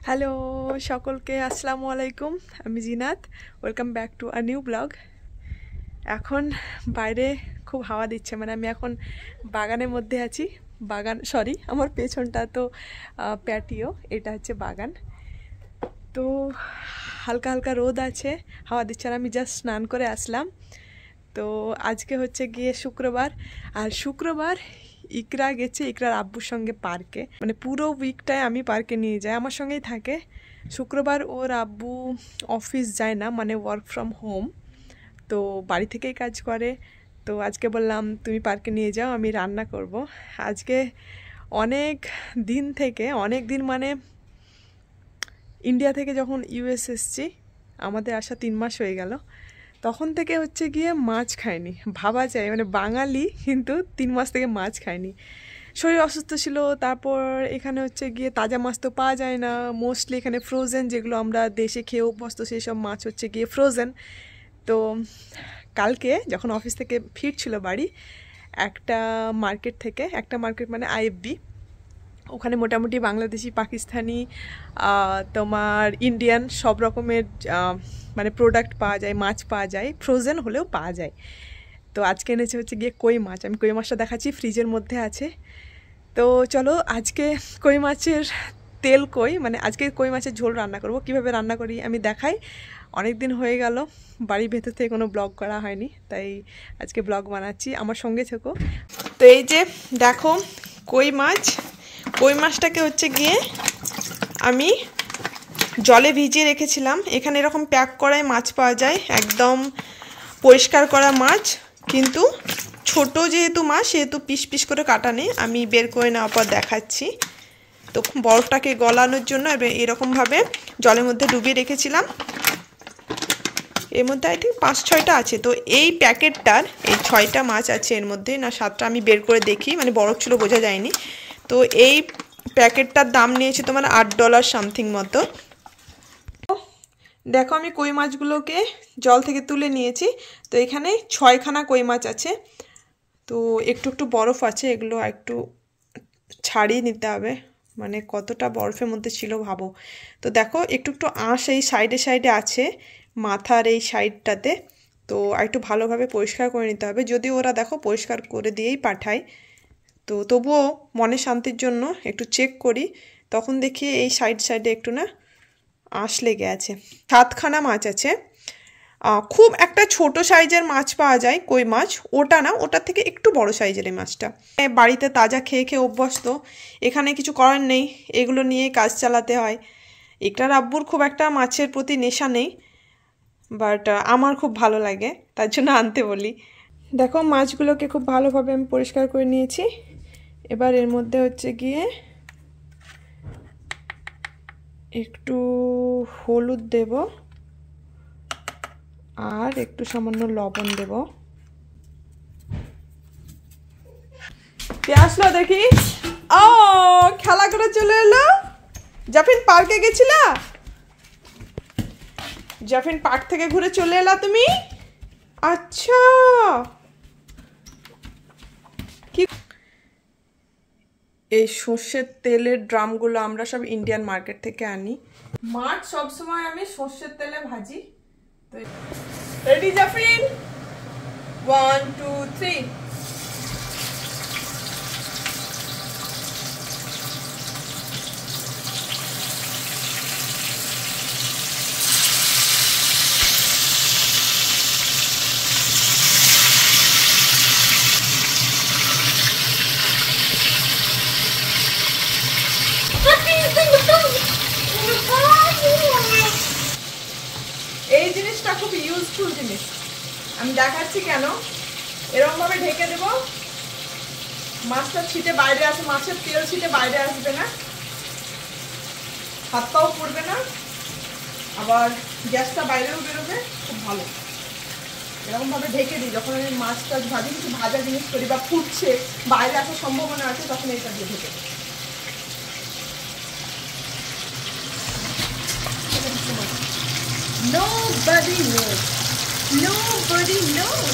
Hello সকলকে আসসালামু আলাইকুম। আমি Zinat, welcome back to a new blog. এখন বাইরে খুব হাওয়া দিচ্ছে, মানে আমি এখন বাগানের মধ্যে আছি। বাগান আমার পেছনটা তো প্যাটিও, এটা হচ্ছে বাগান। তো হালকা হালকা রোদ আছে, হাওয়া দিচ্ছে, আর আমি জাস্ট স্নান করে আসলাম। তো আজকে হচ্ছে গিয়ে শুক্রবার, আর শুক্রবার ইকরা গেছে ইকরার আব্বুর সঙ্গে পার্কে, মানে পুরো উইকটায় আমি পার্কে নিয়ে যাই, আমার সঙ্গেই থাকে। শুক্রবার ওর আব্বু অফিস যায় না, মানে ওয়ার্ক ফ্রম হোম, তো বাড়ি থেকেই কাজ করে। তো আজকে বললাম তুমি পার্কে নিয়ে যাও, আমি রান্না করব আজকে। অনেক দিন মানে ইন্ডিয়া থেকে যখন ইউএস এসছি, আমাদের আসা 3 মাস হয়ে গেল, তখন থেকে হচ্ছে গিয়ে মাছ খাইনি। ভাবা যায় মানে বাঙালি, কিন্তু 3 মাস থেকে মাছ খাইনি। শরীর অসুস্থ ছিল, তারপর এখানে হচ্ছে গিয়ে তাজা মাছ তো পাওয়া যায় না, মোস্টলি এখানে ফ্রোজেন, যেগুলো আমরা দেশে খেয়ে অভ্যস্ত সেই সব মাছ হচ্ছে গিয়ে ফ্রোজেন। তো কালকে যখন অফিস থেকে ফিরছিল বাড়ি, একটা মার্কেট মানে আইএফবি, ওখানে মোটামুটি বাংলাদেশি, পাকিস্তানি, তোমার ইন্ডিয়ান সব রকমের মানে প্রোডাক্ট পাওয়া যায়, মাছ পাওয়া যায়, ফ্রোজেন হলেও পাওয়া যায়। তো আজকে এনেছে হচ্ছে গিয়ে কই মাছ। আমি কই মাছটা দেখাচ্ছি, ফ্রিজের মধ্যে আছে। তো চলো আজকে কই মাছের মানে আজকে কই মাছের ঝোল রান্না করব। কিভাবে রান্না করি আমি দেখাই। অনেক দিন হয়ে গেল বাড়ির ভেতর থেকে কোনো ব্লগ করা হয়নি, তাই আজকে ব্লগ বানাচ্ছি, আমার সঙ্গে থেকো। তো এই যে দেখো কই মাছটাকে হচ্ছে গিয়ে আমি জলে ভিজিয়ে রেখেছিলাম। এখানে এরকম প্যাক করাই মাছ পাওয়া যায়, একদম পরিষ্কার করা মাছ, কিন্তু ছোট যেহেতু মাছ সেহেতু পিস পিস করে কাটা নেই। আমি বের করে নেওয়ার পর দেখাচ্ছি। তো বরফটাকে গলানোর জন্য এরকমভাবে জলের মধ্যে ডুবিয়ে রেখেছিলাম। এর মধ্যে আই থিঙ্ক 5-6টা আছে। তো এই প্যাকেটটার এই 6টা মাছ আছে, এর মধ্যে না 7টা, আমি বের করে দেখি, মানে বরফ ছিল বোঝা যায়নি। তো এই প্যাকেটটার দাম নিয়েছে তোমার $8 সামথিং মতো। দেখো আমি কই মাছগুলোকে জল থেকে তুলে নিয়েছি। তো এখানে 6খানা কই মাছ আছে। তো একটু একটু বরফ আছে, এগুলো একটু ছাড়িয়ে নিতে হবে, মানে কতটা বরফের মধ্যে ছিল ভাবো। তো দেখো একটু একটু আঁশ এই সাইডে আছে, মাথার এই সাইডটাতে। তো একটু ভালোভাবে পরিষ্কার করে নিতে হবে, যদি ওরা দেখো পরিষ্কার করে দিয়েই পাঠায়। তো তবুও মনে শান্তির জন্য একটু চেক করি, তখন দেখি এই সাইডে একটু না আঁশ লেগে আছে। 7খানা মাছ আছে। খুব একটা ছোট সাইজের মাছ পাওয়া যায় কই মাছ, ওটা না, ওটার থেকে একটু বড় সাইজের এই মাছটা। বাড়িতে তাজা খেয়ে খেয়ে অভ্যস্ত, এখানে কিছু করার নেই, এগুলো নিয়েই কাজ চালাতে হয়। একটার আব্বুর খুব একটা মাছের প্রতি নেশা নেই, বাট আমার খুব ভালো লাগে, তার জন্য আনতে বলি। দেখো মাছগুলোকে খুব ভালোভাবে আমি পরিষ্কার করে নিয়েছি। এবার এর মধ্যে হচ্ছে গিয়ে একটু হলুদ দেব, আর একটু সামান্য লবণ দেব। কে আসলো দেখি? ও খেলা করে চলে এলো। জাফিন পার্কে গেছিলা? জাফিন পার্ক থেকে ঘুরে চলে এলা তুমি? আচ্ছা, কি এই সর্ষের তেলের ড্রামগুলো আমরা সব ইন্ডিয়ান মার্কেট থেকে আনি। মাছ সবসময় আমি সর্ষের তেলে ভাজি। তো রেডি জাফিন? 1 2 3। এই জিনিসটা খুব ইউজফুল জিনিস, আমি দেখাচ্ছি কেন। এরকম ভাবে ঢেকে দেব, মাছটা ছিটে বাইরে আসে, মাছের তেল ছিটে বাইরে আসবে না, হাত পাও পড়বে না, আবার গ্যাসটা বাইরেও বেরোবে, খুব ভালো। এরকম ভাবে ঢেকে দিই, যখন আমি মাছটা ভাজি, কিছু ভাজা জিনিস করি বা ফুটছে বাইরে আসার সম্ভাবনা আছে, তখন এটা দিয়ে ঢেকে দিই। Nobody knows. Nobody knows.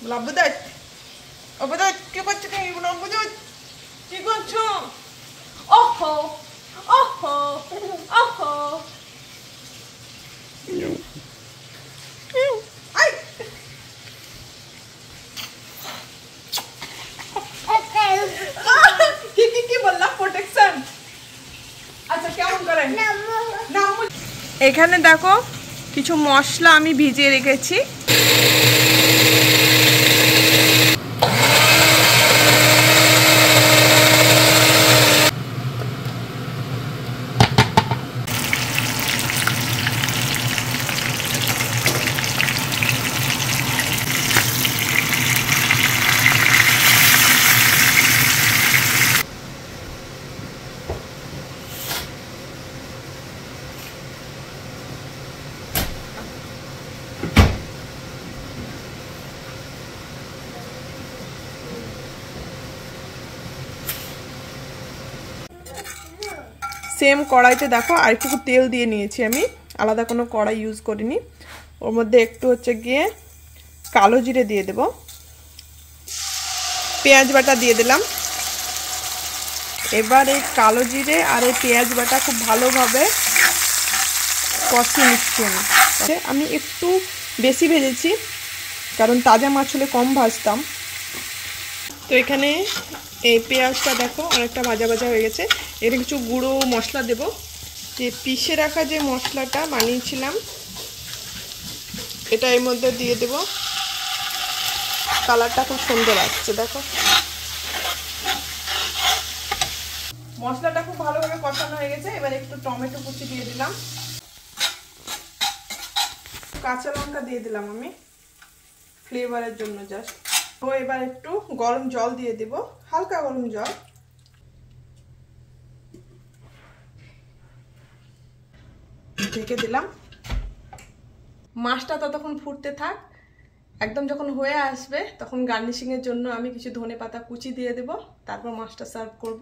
লাভদাই অবদাই কি করছো তুমি লাভদাই কি করছো ওহো ওহো ওহো আই কি বললাম প্রোটেকশন আচ্ছা কেমন করে এখানে দেখো কিছু মশলা আমি ভিজিয়ে রেখেছি সেম কড়াইতে দেখো আর একটু তেল দিয়ে নিয়েছি আমি আলাদা কোনো কড়াই ইউজ করিনি ওর মধ্যে একটু হচ্ছে গিয়ে কালো জিরে দিয়ে দেব পেঁয়াজ বাটা দিয়ে দিলাম এবার এই কালো জিরে আর এই পেঁয়াজ বাটা খুব ভালোভাবে কষিয়ে নিচ্ছি আমি একটু বেশি ভেজেছি কারণ তাজা মাছ হলে কম ভাজতাম তো এখানে এই পেঁয়াজটা দেখো অনেকটা ভাজা ভাজা হয়ে গেছে এর কিছু গুঁড়ো মশলা দেব যে পিষে রাখা যে মশলাটা বানিয়েছিলাম এটা এর মধ্যে দিয়ে দেব কালারটা খুব সুন্দর আসছে দেখো মশলাটা খুব ভালোভাবে কষানো হয়ে গেছে এবার একটু টমেটো কুচি দিয়ে দিলাম কাঁচা লঙ্কা দিয়ে দিলাম আমি ফ্লেভারের জন্য জাস্ট তো এবার একটু গরম জল দিয়ে দেব হালকা গরম জল ঢেকে দিলাম মাছটা ততক্ষণ ফুটতে থাক একদম যখন হয়ে আসবে তখন গার্নিশিং এর জন্য আমি কিছু ধনেপাতা কুচি দিয়ে দেব তারপর মাছটা সার্ভ করব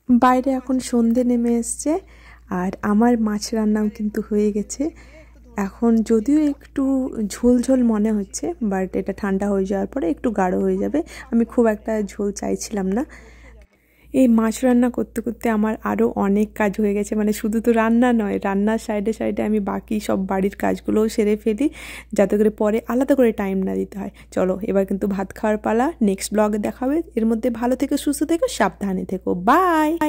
বাইরে এখন সন্ধে নেমে এসছে আর আমার মাছ রান্নাও কিন্তু হয়ে গেছে এখন যদিও একটু ঝোল ঝোল মনে হচ্ছে বাট এটা ঠান্ডা হয়ে যাওয়ার পরে একটু গাঢ় হয়ে যাবে আমি খুব একটা ঝোল চাইছিলাম না এই মাছ রান্না করতে করতে আমার আরও অনেক কাজ হয়ে গেছে মানে শুধু তো রান্না নয় রান্নার সাইডে সাইডে আমি বাকি সব বাড়ির কাজগুলোও সেরে ফেলি যাতে করে পরে আলাদা করে টাইম না দিতে হয় চলো এবার কিন্তু ভাত খাওয়ার পালা নেক্সট ব্লগে দেখাবে এর মধ্যে ভালো থেকে সুস্থ থেকো সাবধানে থেকো বাই